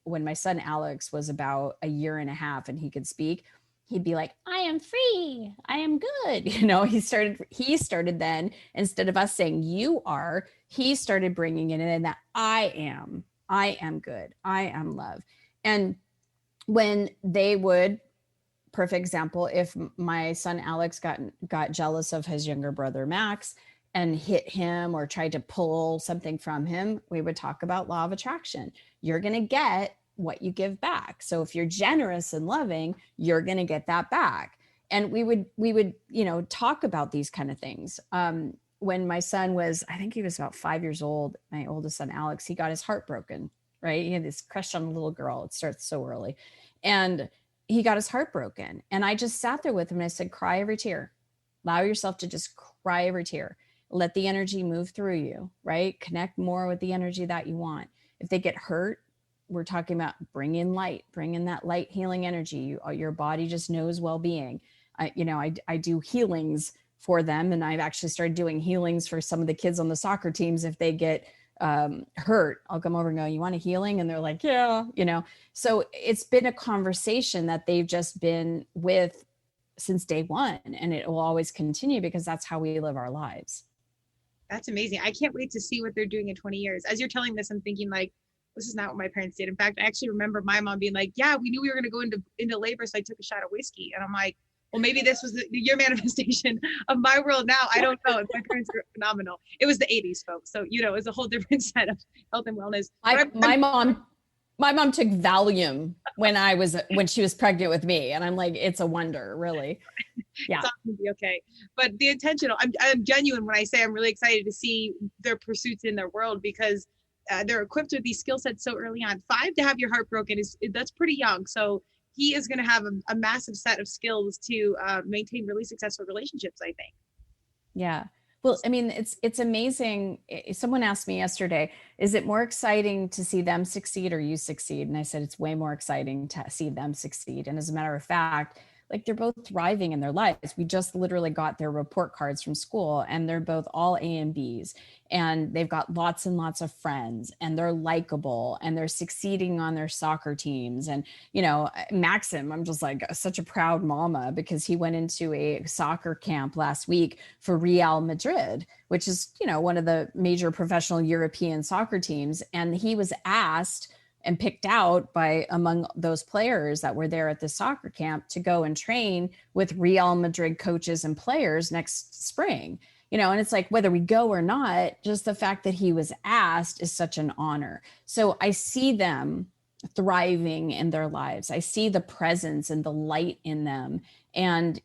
When my son Alex was about a year and a half and he could speak, he'd be like, I am free. I am good. He started then, instead of us saying you are, he started bringing it in that I am good. I am love. And when they would, perfect example, if my son Alex got jealous of his younger brother Max and hit him or tried to pull something from him, we would talk about law of attraction. You're going to get what you give back. So if you're generous and loving, you're going to get that back. And we would talk about these kind of things. When my son was, I think he was about 5 years old, my oldest son Alex, he got his heart broken, right? He had this crush on a little girl. It starts so early. And he got his heart broken. And I just sat there with him and I said, cry every tear. Allow yourself to just cry every tear. Let the energy move through you, right? Connect more with the energy that you want. If they get hurt, we're talking about bring in light, bring in that light healing energy. Your body just knows well-being. I do healings for them. And I've actually started doing healings for some of the kids on the soccer teams. If they get hurt, I'll come over and go, you want a healing? And they're like, yeah, so it's been a conversation that they've just been with since day one. And it will always continue because that's how we live our lives. That's amazing. I can't wait to see what they're doing in 20 years. As you're telling this, I'm thinking like, this is not what my parents did. In fact, I actually remember my mom being like, yeah, we knew we were going to go into labor. So I took a shot of whiskey. And I'm like, well, maybe this was your manifestation of my world now. I don't know. My parents were phenomenal. It was the 80s, folks. So, it was a whole different set of health and wellness. My mom took Valium when she was pregnant with me. And I'm like, it's a wonder, really. Yeah. It's all going to be okay. But the intentional, I'm genuine when I say I'm really excited to see their pursuits in their world because they're equipped with these skill sets so early on. 5 to have your heart broken that's pretty young. So he is going to have a massive set of skills to maintain really successful relationships, I think. Yeah. Well, I mean, it's amazing. Someone asked me yesterday, is it more exciting to see them succeed or you succeed? And I said, it's way more exciting to see them succeed. And as a matter of fact, like they're both thriving in their lives. We just literally got their report cards from school and they're both all A and Bs and they've got lots and lots of friends and they're likable and they're succeeding on their soccer teams. And, Maxim, I'm just like such a proud mama because he went into a soccer camp last week for Real Madrid, which is, one of the major professional European soccer teams. And he was asked and picked out by among those players that were there at the soccer camp to go and train with Real Madrid coaches and players next spring, and it's like, whether we go or not, just the fact that he was asked is such an honor. So I see them thriving in their lives. I see the presence and the light in them. And,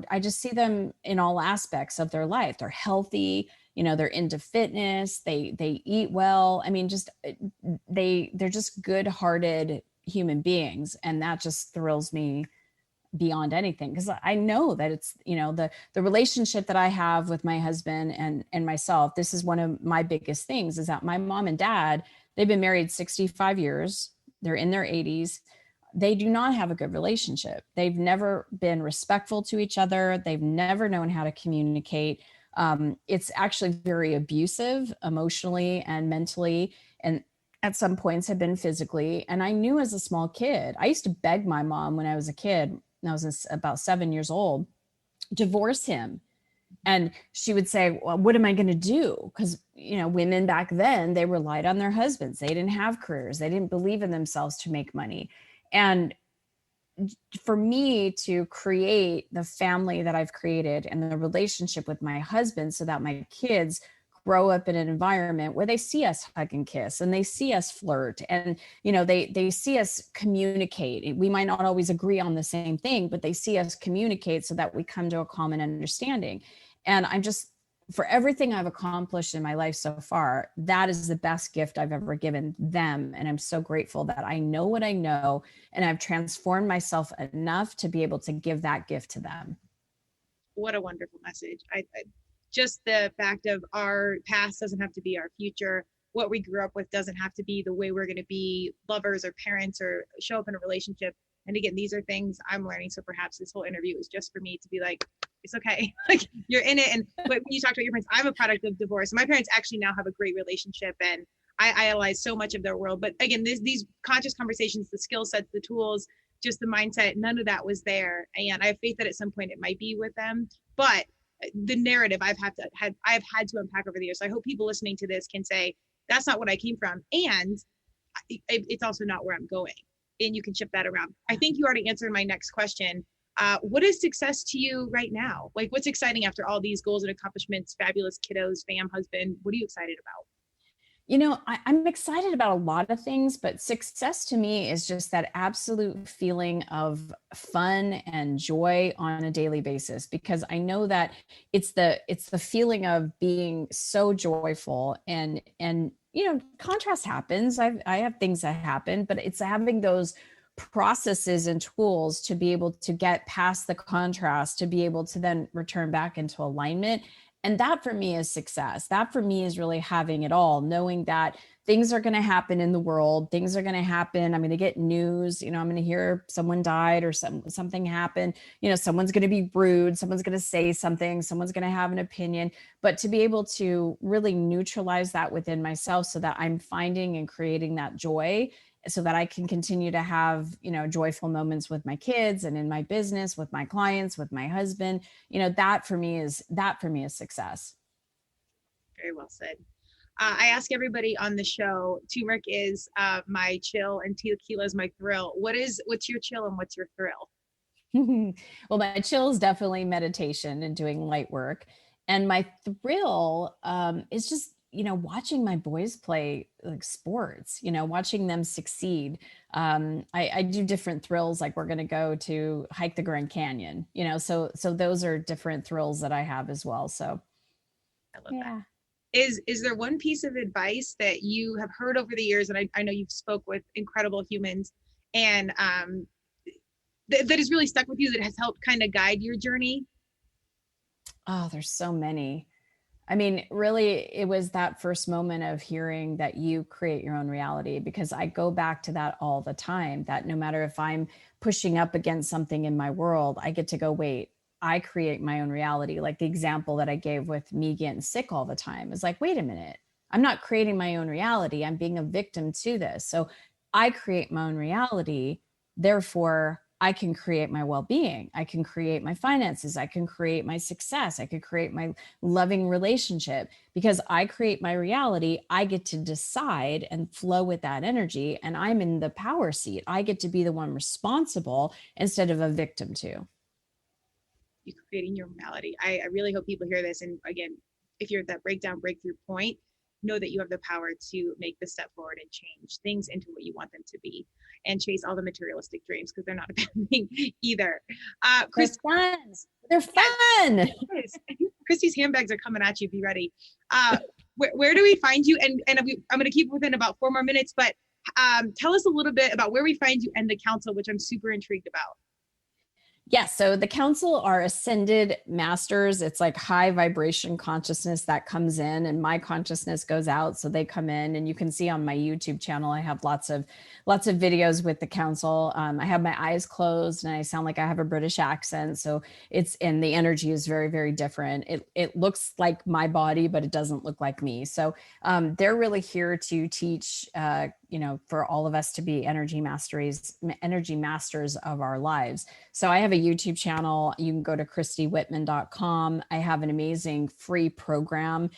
I just see them in all aspects of their life. They're healthy, they're into fitness, they eat well. I mean, they're just good-hearted human beings. And that just thrills me beyond anything. Cause I know that it's, the relationship that I have with my husband and myself, this is one of my biggest things is that my mom and dad, they've been married 65 years. They're in their 80s. They do not have a good relationship. They've never been respectful to each other. They've never known how to communicate. It's actually very abusive emotionally and mentally, and at some points have been physically. And I knew as a small kid, I used to beg my mom when I was a kid, and I was about 7 years old, divorce him. And she would say, well, what am I going to do? Because, women back then, they relied on their husbands. They didn't have careers. They didn't believe in themselves to make money. And for me to create the family that I've created and the relationship with my husband so that my kids grow up in an environment where they see us hug and kiss and they see us flirt and they see us communicate. We might not always agree on the same thing, but they see us communicate so that we come to a common understanding. And I'm just, for everything I've accomplished in my life so far, that is the best gift I've ever given them. And I'm so grateful that I know what I know and I've transformed myself enough to be able to give that gift to them. What a wonderful message. I just the fact of our past doesn't have to be our future. What we grew up with doesn't have to be the way we're going to be lovers or parents or show up in a relationship. And again, these are things I'm learning. So perhaps this whole interview is just for me to be like, it's okay. Like you're in it. And when you talked about your parents, I'm a product of divorce. My parents actually now have a great relationship and I idolize so much of their world. But again, these conscious conversations, the skill sets, the tools, just the mindset, none of that was there. And I have faith that at some point it might be with them. But the narrative I've had to unpack over the years. So I hope people listening to this can say, that's not what I came from. And it's also not where I'm going. And you can shift that around. I think you already answered my next question. What is success to you right now? Like what's exciting after all these goals and accomplishments, fabulous kiddos, fam, husband? What are you excited about? I'm excited about a lot of things, but success to me is just that absolute feeling of fun and joy on a daily basis, because I know that it's the feeling of being so joyful and contrast happens. I have things that happen, but it's having those processes and tools to be able to get past the contrast, to be able to then return back into alignment. And that for me is success. That for me is really having it all, knowing that things are going to happen in the world. Things are going to happen. I'm going to get news. I'm going to hear someone died or something happened. Someone's going to be rude. Someone's going to say something. Someone's going to have an opinion. But to be able to really neutralize that within myself so that I'm finding and creating that joy so that I can continue to have, joyful moments with my kids and in my business, with my clients, with my husband, that for me is success. Very well said. I ask everybody on the show, turmeric is my chill and tequila is my thrill. What's your chill and what's your thrill? Well, my chill is definitely meditation and doing light work. And my thrill is just, watching my boys play like sports, watching them succeed. I do different thrills. Like we're going to go to hike the Grand Canyon, so those are different thrills that I have as well. So I love that. Is there one piece of advice that you have heard over the years? And I know you've spoke with incredible humans and that has really stuck with you, that has helped kind of guide your journey? Oh, there's so many. I mean, really, it was that first moment of hearing that you create your own reality, because I go back to that all the time, that no matter if I'm pushing up against something in my world, I get to go, wait, I create my own reality. Like the example that I gave with me getting sick all the time is like, wait a minute, I'm not creating my own reality. I'm being a victim to this. So I create my own reality. Therefore, I can create my well-being. I can create my finances. I can create my success. I could create my loving relationship. Because I create my reality, I get to decide and flow with that energy. And I'm in the power seat. I get to be the one responsible instead of a victim too. You're creating your reality. I really hope people hear this. And again, if you're at that breakthrough point, know that you have the power to make the step forward and change things into what you want them to be, and chase all the materialistic dreams, because they're not a bad thing either. They're fun. Christy's handbags are coming at you. Be ready. Where do we find you? And I'm going to keep within about 4 more minutes, but tell us a little bit about where we find you and the council, which I'm super intrigued about. Yes. So the council are ascended masters. It's like high vibration consciousness that comes in and my consciousness goes out. So they come in, and you can see on my YouTube channel, I have lots of videos with the council. I have my eyes closed and I sound like I have a British accent. So and the energy is very, very different. It looks like my body, but it doesn't look like me. So they're really here to teach for all of us to be energy masters of our lives. So I have a YouTube channel. You can go to ChristyWhitman.com. I have an amazing free program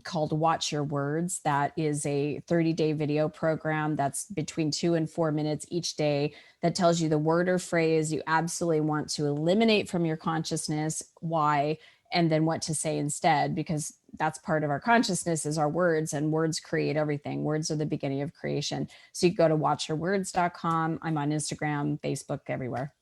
called Watch Your Words. That is a 30-day video program that's between 2 and 4 minutes each day that tells you the word or phrase you absolutely want to eliminate from your consciousness, why, and then what to say instead, because that's part of our consciousness is our words, and words create everything. Words are the beginning of creation. So you go to watchyourwords.com. I'm on Instagram, Facebook, everywhere.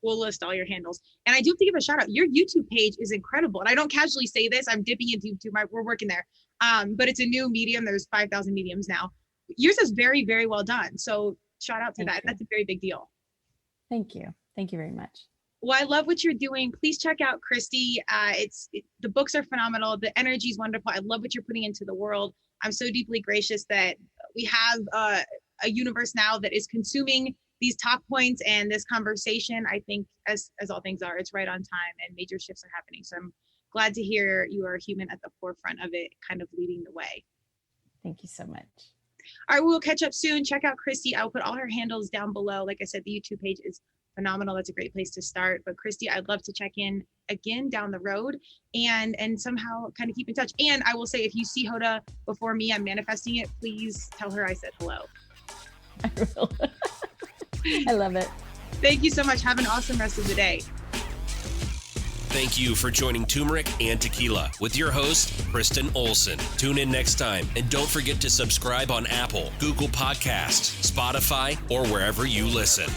We'll list all your handles. And I do have to give a shout out. Your YouTube page is incredible. And I don't casually say this. I'm dipping into YouTube. We're working there. But it's a new medium. There's 5,000 mediums now. Yours is very, very well done. So shout out to that. That's a very big deal. Thank you. Thank you very much. Well, I love what you're doing. Please check out Christy. The books are phenomenal. The energy is wonderful. I love what you're putting into the world. I'm so deeply gracious that we have a universe now that is consuming these talk points and this conversation. I think as all things are, it's right on time and major shifts are happening. So I'm glad to hear you are a human at the forefront of it, kind of leading the way. Thank you so much. All right, we'll catch up soon. Check out Christy. I'll put all her handles down below. Like I said, the YouTube page is phenomenal. That's a great place to start. But Christy, I'd love to check in again down the road and somehow kind of keep in touch. And I will say, if you see Hoda before me, I'm manifesting it. Please tell her I said hello. I will. I love it. Thank you so much. Have an awesome rest of the day. Thank you for joining Turmeric and Tequila with your host, Kristen Olson. Tune in next time, and don't forget to subscribe on Apple, Google Podcasts, Spotify, or wherever you listen.